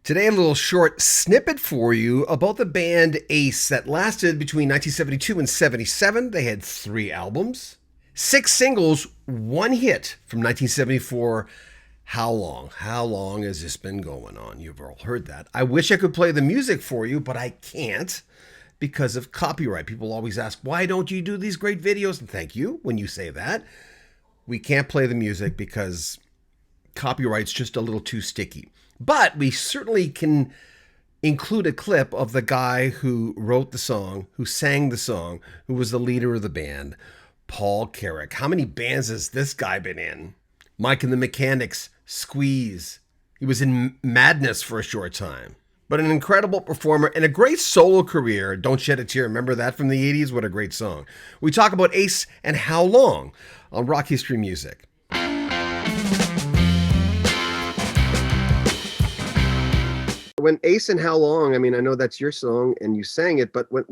Today, a little short snippet for you about the band Ace that lasted between 1972 and 77. They had 3 albums, 6 singles, 1 hit from 1974. How long? How long has this been going on? You've all heard that. I wish I could play the music for you, but I can't because of copyright. People always ask, why don't you do these great videos? And thank you when you say that. We can't play the music because copyright's just a little too sticky. But we certainly can include a clip of the guy who wrote the song, who sang the song, who was the leader of the band, Paul Carrack. How many bands has this guy been in? Mike and the Mechanics, Squeeze. He was in Madness for a short time. But an incredible performer and a great solo career. Don't Shed a Tear. Remember that from the 80s? What a great song. We talk about Ace and How Long on Rock History Music. When Ace and How Long, I mean, I know that's your song and you sang it, but what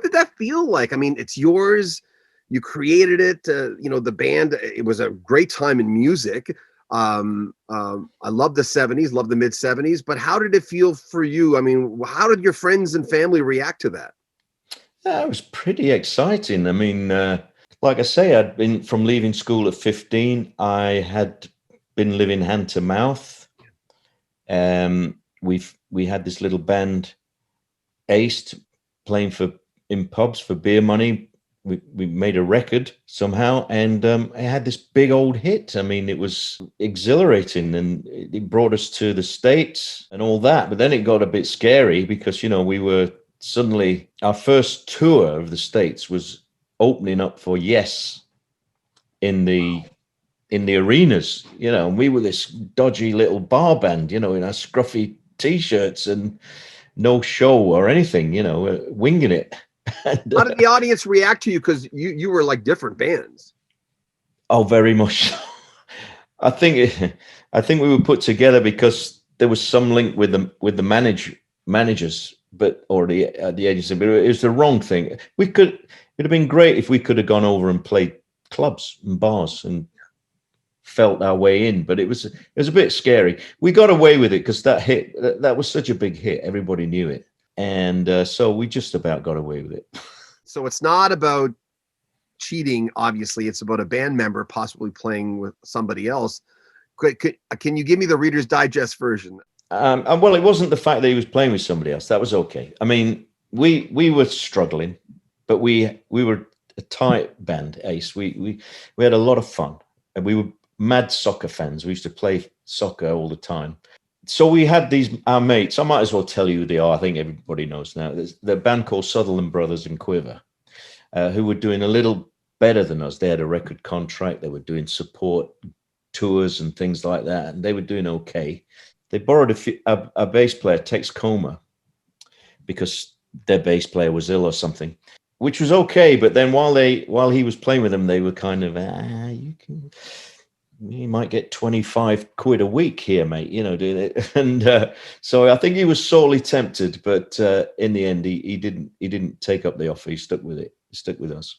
did that feel like? I mean, it's yours. You created it. The band. It was a great time in music. I love the '70s, love the mid '70s. But how did it feel for you? I mean, how did your friends and family react to that? It was pretty exciting. I mean, like I say, I'd been from leaving school at 15. I had been living hand to mouth. We had this little band, Ace, playing in pubs for beer money. We made a record somehow, and it had this big old hit. I mean, it was exhilarating, and it brought us to the States and all that. But then it got a bit scary because we were suddenly, our first tour of the States was opening up for Yes in the arenas, and we were this dodgy little bar band, in our scruffy T-shirts and no show or anything, winging it. And, how did the audience react to you? Because you were like different bands. Oh, very much so. I think we were put together because there was some link with the managers, or the agency, but it was the wrong thing. It'd have been great if we could have gone over and played clubs and bars and felt our way in, but it was a bit scary. We got away with it because that was such a big hit. Everybody knew it. And so we just about got away with it. So it's not about cheating, obviously. It's about a band member possibly playing with somebody else. Can you give me the Reader's Digest version? And well, it wasn't the fact that he was playing with somebody else. That was okay. I mean, we were struggling, but we were a tight band, Ace. We had a lot of fun, and we were mad soccer fans. We used to play soccer all the time. So we had our mates. I might as well tell you who they are. I think everybody knows now. There's the band called Sutherland Brothers and Quiver, who were doing a little better than us. They had a record contract. They were doing support tours and things like that, and they were doing okay. They borrowed a bass player, Tex Comer, because their bass player was ill or something, which was okay. But then while he was playing with them, they were kind of, you might get 25 quid a week here, mate, doing it. And so I think he was sorely tempted, but in the end, he didn't take up the offer. He stuck with it. He stuck with us.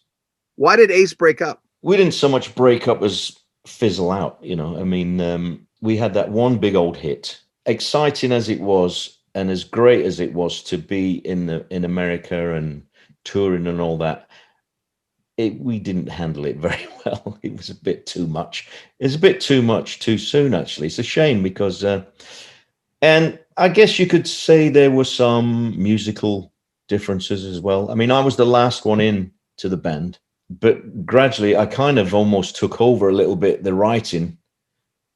Why did Ace break up? We didn't so much break up as fizzle out, I mean, we had that one big old hit. Exciting as it was, and as great as it was to be in America and touring and all that, we didn't handle it very well. It was a bit too much. It was a bit too much too soon, actually. It's a shame because, and I guess you could say there were some musical differences as well. I mean, I was the last one in to the band, but gradually I kind of almost took over a little bit the writing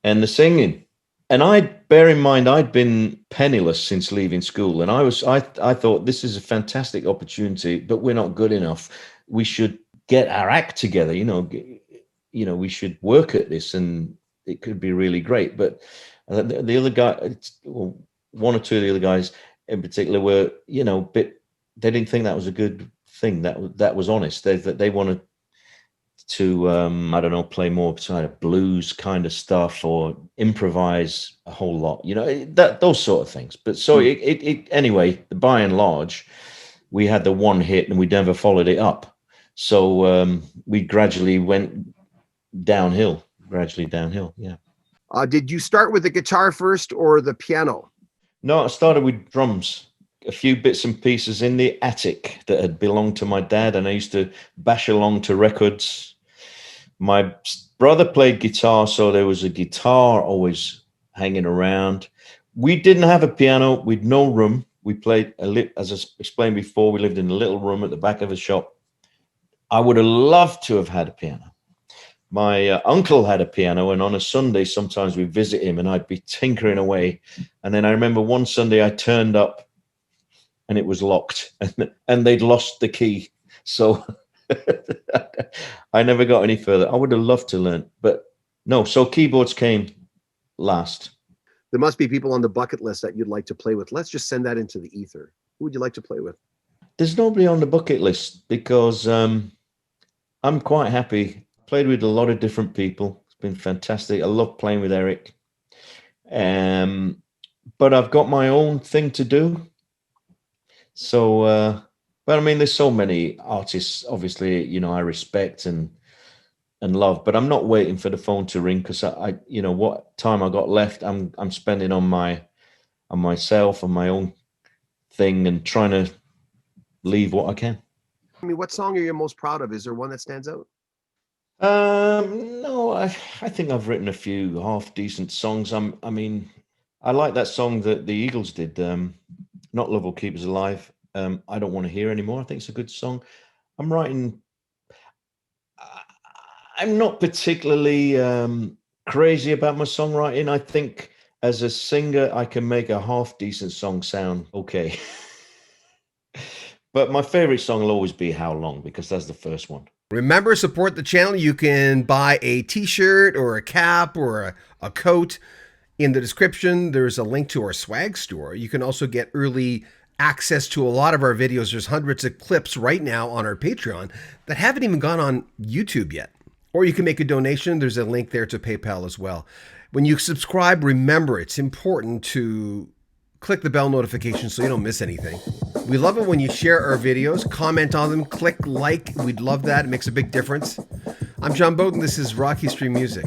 and the singing. And bear in mind, I'd been penniless since leaving school, and I thought this is a fantastic opportunity, but we're not good enough. We should get our act together, we should work at this, and it could be really great. But the other guy, one or two of the other guys in particular were, they didn't think that was a good thing. That was honest. They wanted to, I don't know, play more kind of blues kind of stuff or improvise a whole lot, those sort of things. But so anyway, by and large, we had the one hit and we never followed it up. So we gradually went downhill. Yeah. Did you start with the guitar first or the piano? No, I started with drums, a few bits and pieces in the attic that had belonged to my dad, and I used to bash along to records. My brother played guitar, so there was a guitar always hanging around. We didn't have a piano. We'd no room. We played as I explained before. We lived in a little room at the back of a shop. I would have loved to have had a piano. My uncle had a piano, and on a Sunday, sometimes we'd visit him, and I'd be tinkering away. And then I remember one Sunday I turned up, and it was locked, and they'd lost the key. So I never got any further. I would have loved to learn, but no. So keyboards came last. There must be people on the bucket list that you'd like to play with. Let's just send that into the ether. Who would you like to play with? There's nobody on the bucket list because I'm quite happy. Played with a lot of different people. It's been fantastic. I love playing with Eric. But I've got my own thing to do. So, but I mean, there's so many artists, obviously, you know, I respect and love, but I'm not waiting for the phone to ring because I, you know, what time I got left, I'm spending on myself, on my own thing, and trying to leave what I can. I mean, what song are you most proud of? Is there one that stands out? No, I think I've written a few half decent songs. I mean, I like that song that the Eagles did, Not Love Will Keep Us Alive. I Don't Want to Hear Anymore. I think it's a good song. I'm writing. I'm not particularly crazy about my songwriting. I think as a singer, I can make a half decent song sound okay. But my favorite song will always be How Long, because that's the first one. Remember, support the channel. You can buy a t-shirt or a cap or a coat. In the description, there's a link to our swag store. You can also get early access to a lot of our videos. There's hundreds of clips right now on our Patreon that haven't even gone on YouTube yet. Or you can make a donation. There's a link there to PayPal as well. When you subscribe, remember, it's important to click the bell notification so you don't miss anything. We love it when you share our videos, comment on them, click like. We'd love that. It makes a big difference. I'm John Bowden. This is Rocky Stream Music.